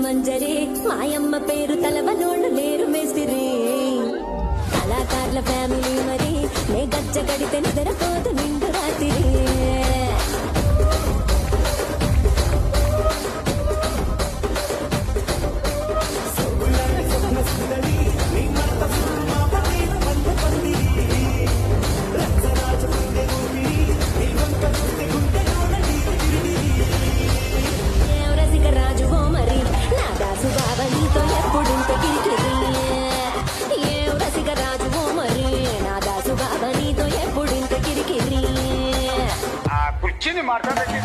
మంజరి మాయమ్మ పేరు తలవనోళ్ళు లేరు మేస్తిరి కళాకారుల ఫ్యామిలీ మరి నే గజ్జ గడితే నిద్రపోదు నిండు రాత్రి కుర్చీని మాట్లాడేసి